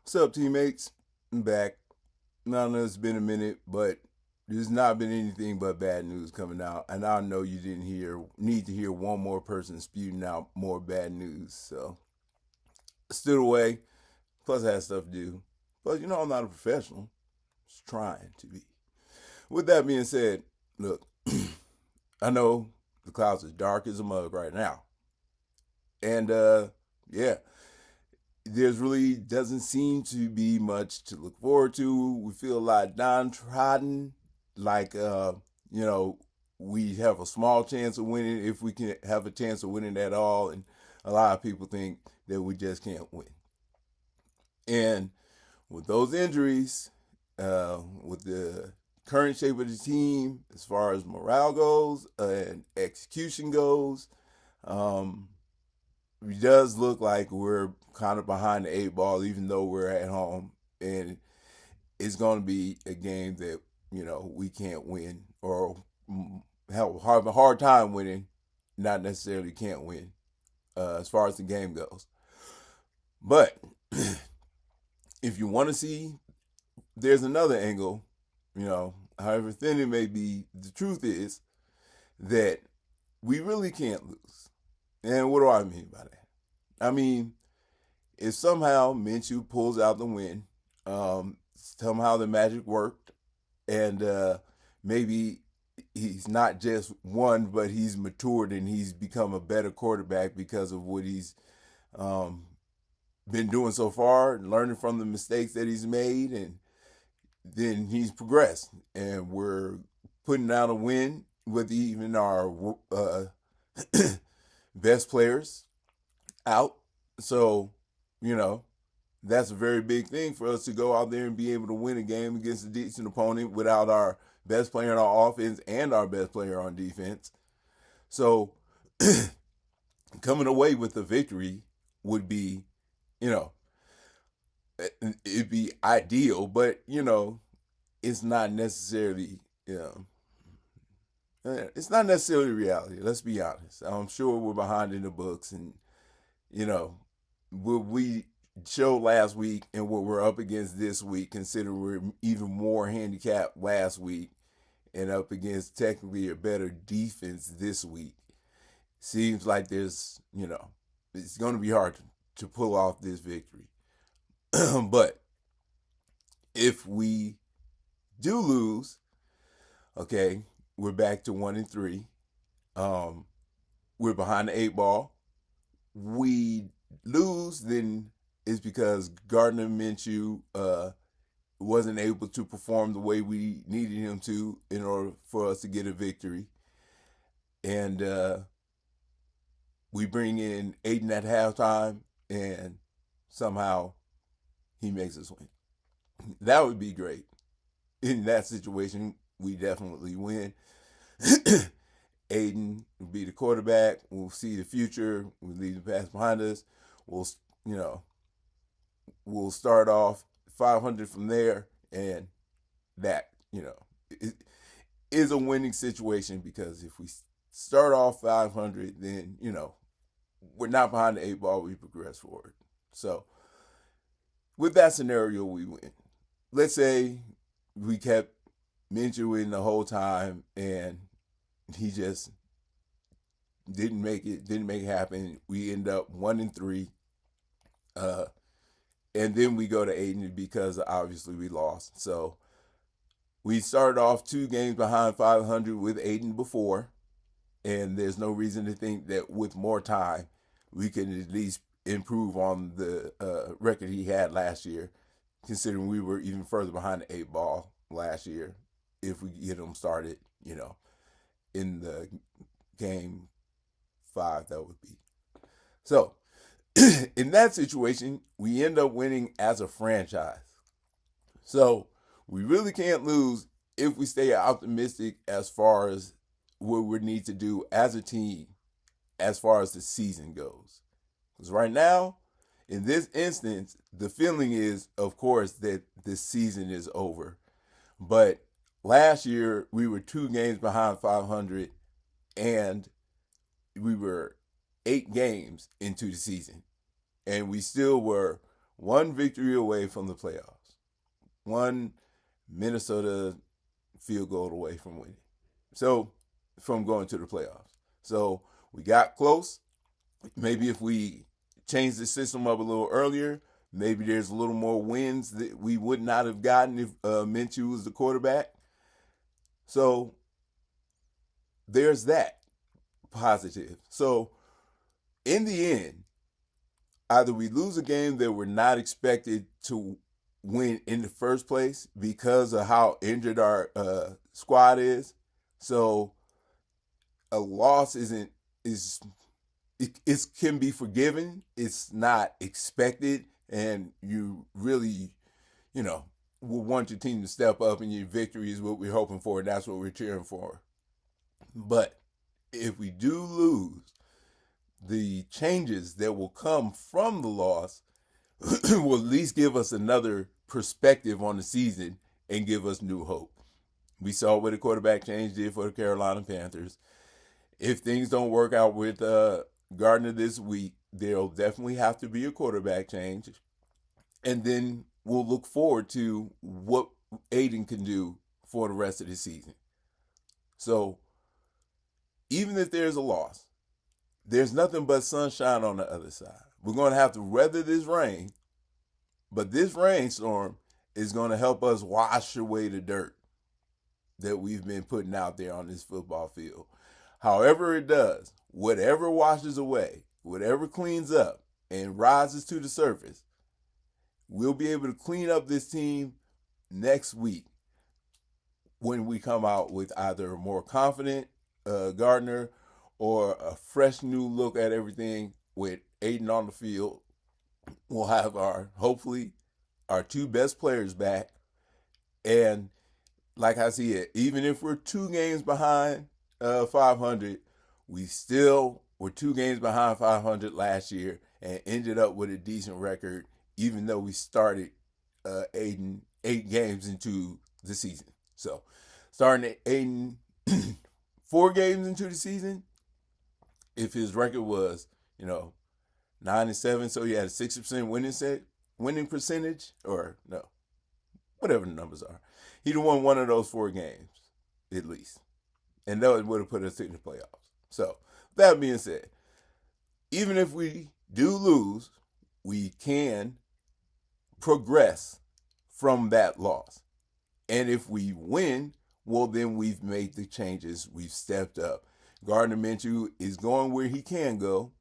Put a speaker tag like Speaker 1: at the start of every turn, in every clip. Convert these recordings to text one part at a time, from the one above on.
Speaker 1: What's up, teammates? I'm back. I know it's been a minute, but there's not been anything but bad news coming out. And I know you didn't need to hear one more person spewing out more bad news. So, stood away. Plus, I had stuff to do. But, I'm not a professional. Just trying to be. With that being said, look, I know the clouds are dark as a mug right now. And, yeah, there's really doesn't seem to be much to look forward to. We feel a lot downtrodden, like you know, we have a small chance of winning if we can have a chance of winning at all, and a lot of people think that we just can't win. And with those injuries, with the current shape of the team, as far as morale goes and execution goes, um, it does look like we're kind of behind the eight ball, even though we're at home, and it's going to be a game that we can't win or have a hard time winning. Not necessarily can't win as far as the game goes. But if you want to see, there's another angle. However thin it may be, the truth is that we really can't lose. And what do I mean by that? I mean, if somehow Minshew pulls out the win, somehow the magic worked, and maybe he's not just won, but he's matured and he's become a better quarterback because of what he's um, been doing so far, learning from the mistakes that he's made, and then he's progressed, and we're putting out a win with even our best players out. So, you know, that's a very big thing for us to go out there and be able to win a game against a decent opponent without our best player on our offense and our best player on defense. So, coming away with a victory would be, you know, it'd be ideal, but, it's not necessarily, it's not necessarily reality. Let's be honest. I'm sure we're behind in the books, and you know, what we showed last week and what we're up against this week, consider we're even more handicapped last week and up against technically a better defense this week. Seems like it's going to be hard to pull off this victory. But if we do lose, okay, we're back to 1-3. Um, we're behind the eight ball. We lose, then it's because Gardner Minshew wasn't able to perform the way we needed him to in order for us to get a victory. And we bring in Aiden at halftime, and somehow he makes us win. That would be great. In that situation, we definitely win. Aiden will be the quarterback. We'll see the future. We'll leave the past behind us. We'll, you know, we'll start off 500 from there, and that, is a winning situation, because if we start off 500, then, we're not behind the eight ball. We progress forward. So, with that scenario, we win. Let's say we kept Minshew in the whole time, and he just didn't make it happen. We end up 1-3, and then we go to Aiden because obviously we lost. So we started off 2 games behind 500 with Aiden before, and there's no reason to think that with more time we can at least improve on the record he had last year, considering we were even further behind the eight ball last year. If we get him started, in the game 5, that would be. So, in that situation, we end up winning as a franchise. So, we really can't lose if we stay optimistic as far as what we need to do as a team as far as the season goes. Because right now, in this instance, the feeling is, of course, that the season is over. But last year, we were 2 games behind 500, and we were 8 games into the season. And we still were one victory away from the playoffs, one Minnesota field goal away from winning. So, from going to the playoffs. So, we got close. Maybe if we change the system up a little earlier, maybe there's a little more wins that we would not have gotten if Minshew was the quarterback. So, there's that positive. So, in the end, either we lose a game that we're not expected to win in the first place because of how injured our squad is. So a loss isn't is it can be forgiven. It's not expected, and you really, you know, will want your team to step up, and your victory is what we're hoping for, and that's what we're cheering for. But if we do lose, the changes that will come from the loss will at least give us another perspective on the season and give us new hope. We saw what the quarterback change did for the Carolina Panthers. If things don't work out with Gardner this week, there'll definitely have to be a quarterback change. And then we'll look forward to what Aiden can do for the rest of the season. So even if there's a loss, there's nothing but sunshine on the other side. We're going to have to weather this rain, but this rainstorm is going to help us wash away the dirt that we've been putting out there on this football field. However it does, whatever washes away, whatever cleans up and rises to the surface, we'll be able to clean up this team next week when we come out with either a more confident Gardner or a fresh new look at everything with Aiden on the field. We'll have hopefully our two best players back. And like I said, even if we're 2 games behind 500, we still were 2 games behind 500 last year and ended up with a decent record, even though we started Aiden 8 games into the season. So starting Aiden 4 games into the season, if his record was, 9-7, so he had a 60% winning percentage, or no, whatever the numbers are, he'd have won one of those 4 games at least, and that would have put us in the playoffs. So that being said, even if we do lose, we can progress from that loss, and if we win, well, then we've made the changes. We've stepped up. Gardner Minshew is going where he can go,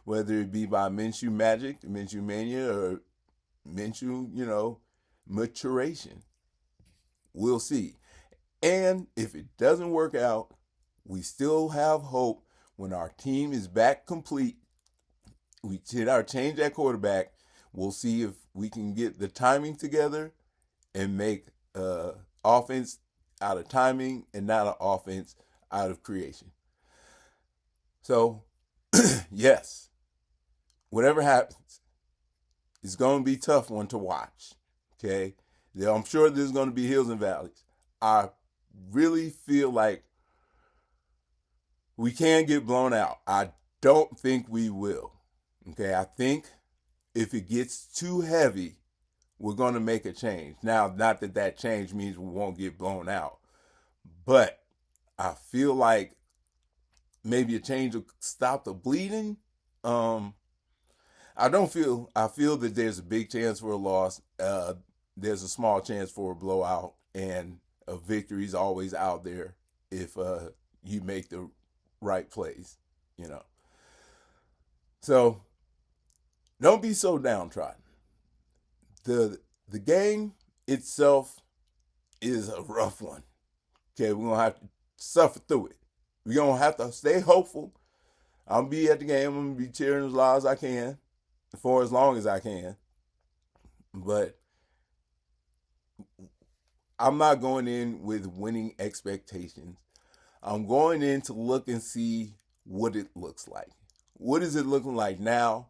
Speaker 1: whether it be by Minshew magic, Minshew mania, or Minshew, maturation. We'll see. And if it doesn't work out, we still have hope when our team is back complete. We did our change at quarterback. We'll see if we can get the timing together and make offense out of timing and not an offense out of creation. So, yes, whatever happens, it's going to be a tough one to watch. Okay? I'm sure there's going to be hills and valleys. I really feel like we can get blown out. I don't think we will. Okay? I think if it gets too heavy, we're going to make a change. Now, not that change means we won't get blown out, but I feel like maybe a change will stop the bleeding. I feel that there's a big chance for a loss. There's a small chance for a blowout, and a victory is always out there if you make the right plays. So don't be so downtrodden. The game itself is a rough one. Okay, we're gonna have to suffer through it. We're gonna have to stay hopeful. I'm gonna be at the game. I'm gonna be cheering as loud as I can for as long as I can. But I'm not going in with winning expectations. I'm going in to look and see what it looks like. What is it looking like now?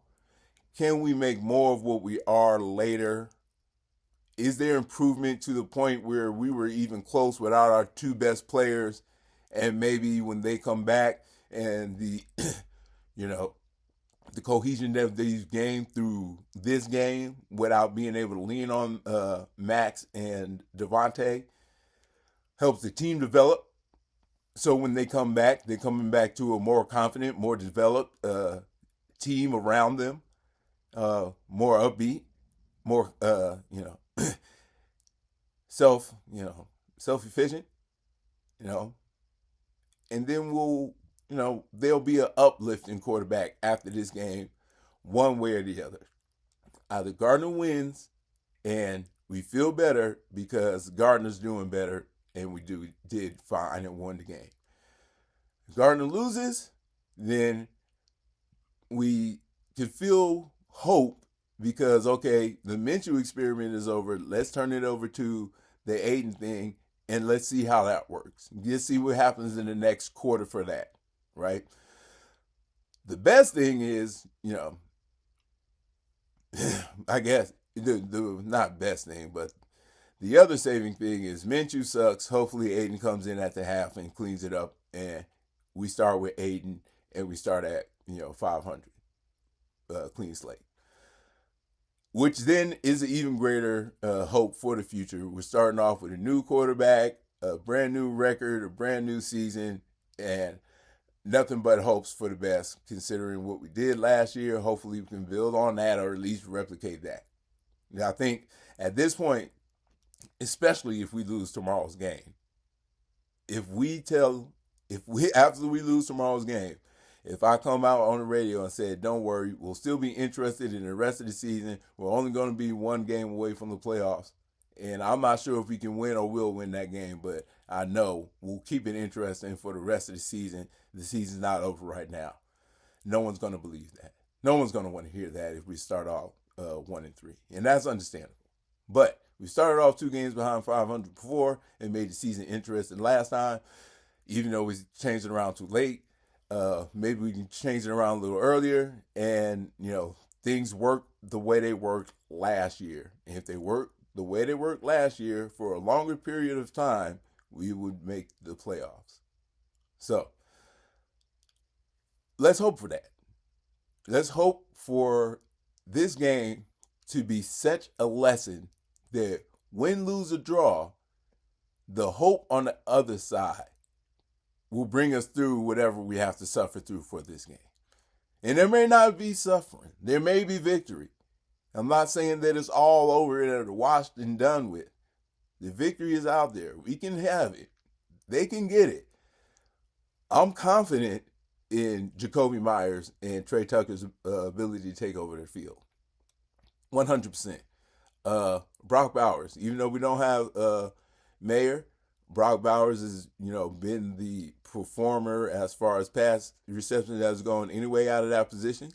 Speaker 1: Can we make more of what we are later? Is there improvement to the point where we were even close without our two best players? And maybe when they come back and the the cohesion of these games through this game without being able to lean on Max and Devontae helps the team develop. So when they come back, they're coming back to a more confident, more developed team around them, more upbeat, more self self efficient, you know, and then there'll be an uplifting quarterback after this game, one way or the other. Either Gardner wins and we feel better because Gardner's doing better and we did fine and won the game. If Gardner loses, then we can feel hope because okay, the Minshew experiment is over. Let's turn it over to the Aiden thing and let's see how that works. Just see what happens in the next quarter for that, right? The best thing is, I guess the not best thing, but the other saving thing is Minshew sucks. Hopefully Aiden comes in at the half and cleans it up, and we start with Aiden and we start at 500 clean slate, which then is an even greater hope for the future. We're starting off with a new quarterback, a brand new record, a brand new season, and nothing but hopes for the best considering what we did last year. Hopefully we can build on that or at least replicate that. Now, I think at this point, especially if we lose tomorrow's game, if we after we lose tomorrow's game, if I come out on the radio and said, don't worry, we'll still be interested in the rest of the season. We're only going to be one game away from the playoffs. And I'm not sure if we can win or will win that game, but I know we'll keep it interesting for the rest of the season. The season's not over right now. No one's going to believe that. No one's going to want to hear that if we start off 1-3. And that's understandable. But we started off 2 games behind 500 before and made the season interesting last time, even though we changed it around too late. Maybe we can change it around a little earlier and, things work the way they worked last year. And if they work the way they worked last year for a longer period of time, we would make the playoffs. So let's hope for that. Let's hope for this game to be such a lesson that win, lose, or draw, the hope on the other side will bring us through whatever we have to suffer through for this game. And there may not be suffering. There may be victory. I'm not saying that it's all over and washed and done with. The victory is out there. We can have it. They can get it. I'm confident in Jacoby Myers and Trey Tucker's ability to take over the field. 100%. Brock Bowers, even though we don't have Mayer, Brock Bowers has, been the performer as far as pass reception that's going anyway out of that position.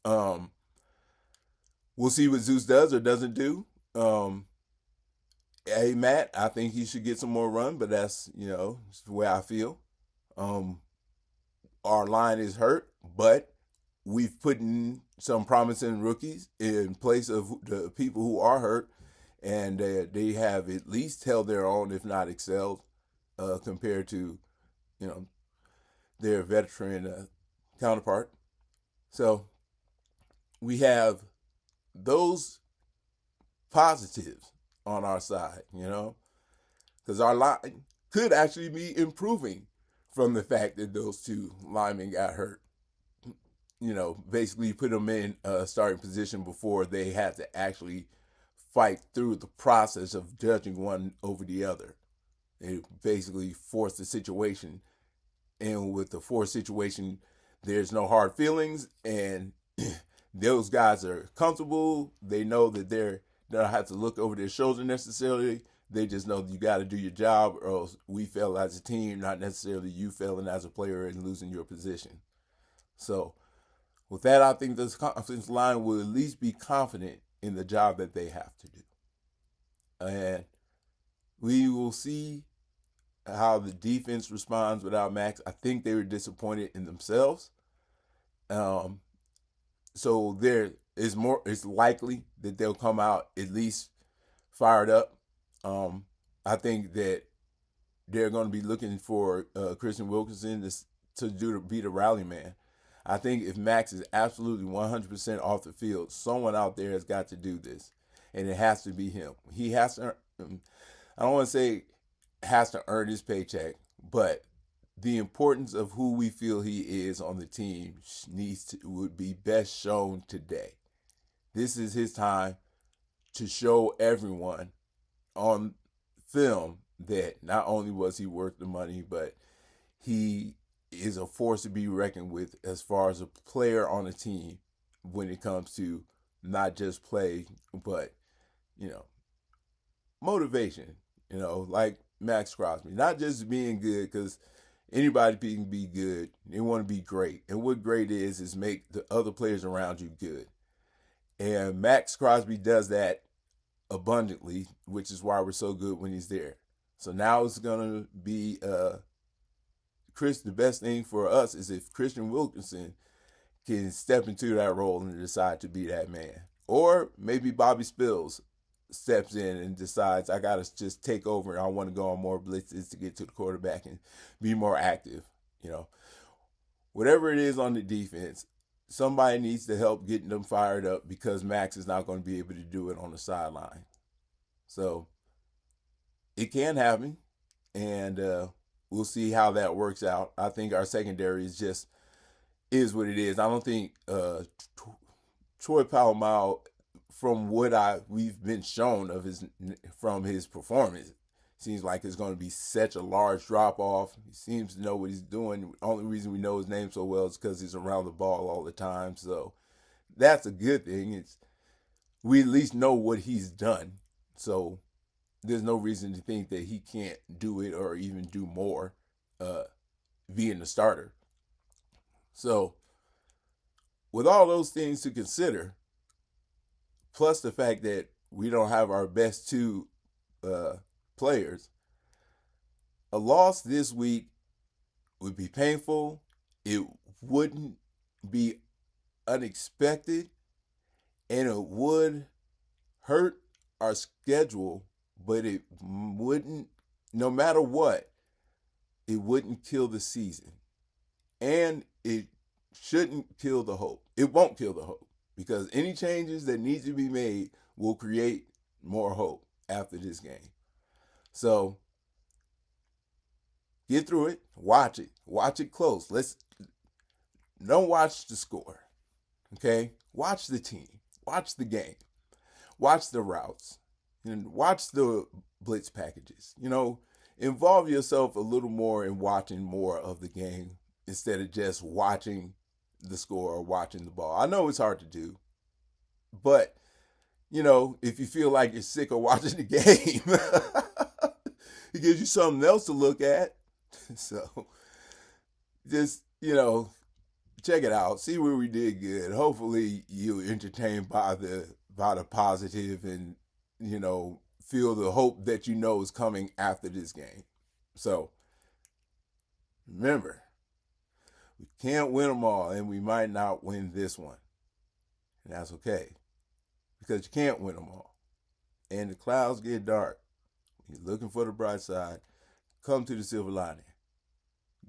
Speaker 1: We'll see what Zeus does or doesn't do. Hey, Matt, I think he should get some more run, but that's, the way I feel. Our line is hurt, but we've put in some promising rookies in place of the people who are hurt, and they have at least held their own, if not excelled, compared to, their veteran counterpart. So we have those positives on our side, because our line could actually be improving from the fact that those 2 linemen got hurt. Basically put them in a starting position before they had to actually fight through the process of judging one over the other. They basically forced the situation, and with the forced situation, there's no hard feelings, and those guys are comfortable. They know that they don't have to look over their shoulder necessarily. They just know you got to do your job, or else we fail as a team, not necessarily you failing as a player and losing your position. So with that, I think this offensive line will at least be confident in the job that they have to do. And we will see how the defense responds without Max. I think they were disappointed in themselves. So it's likely that they'll come out at least fired up. I think that they're going to be looking for Christian Wilkinson to be the rally man. I think if Max is absolutely 100% off the field, someone out there has got to do this, and it has to be him. He has to. I don't want to say has to earn his paycheck, but the importance of who we feel he is on the team would be best shown today. This is his time to show everyone on film that not only was he worth the money, but he is a force to be reckoned with as far as a player on a team when it comes to not just play, but, you know, motivation, like Max Crosby. Not just being good, because anybody can be good. They want to be great. And what great is make the other players around you good. And Max Crosby does that abundantly, which is why we're so good when he's there. So now it's going to be Chris. The best thing for us is if Christian Wilkinson can step into that role and decide to be that man. Or maybe Bobby Spills steps in and decides, I got to just take over and I want to go on more blitzes to get to the quarterback and be more active. Whatever it is on the defense, somebody needs to help getting them fired up, because Max is not going to be able to do it on the sideline. So it can happen, and we'll see how that works out. I think our secondary is what it is. I don't think Troy Polamalu, from what we've been shown from his performance, seems like it's going to be such a large drop off. He seems to know what he's doing. The only reason we know his name so well is because he's around the ball all the time. So that's a good thing. We at least know what he's done. So there's no reason to think that he can't do it or even do more being the starter. So with all those things to consider, plus the fact that we don't have our best two players, a loss this week would be painful. It wouldn't be unexpected, and it would hurt our schedule, but it wouldn't, no matter what, it wouldn't kill the season. And it shouldn't kill the hope. It won't kill the hope, because any changes that need to be made will create more hope after this game. So get through it, watch it close. Don't watch the score, okay? Watch the team, watch the game, watch the routes, and watch the blitz packages. Involve yourself a little more in watching more of the game instead of just watching the score or watching the ball. I know it's hard to do, but if you feel like you're sick of watching the game, it gives you something else to look at. So just, check it out. See where we did good. Hopefully you're entertained by the positive and, feel the hope that is coming after this game. So remember, we can't win them all, and we might not win this one. And that's okay, because you can't win them all. And the clouds get dark. You're looking for the bright side. Come to the silver lining.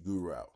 Speaker 1: Guru out.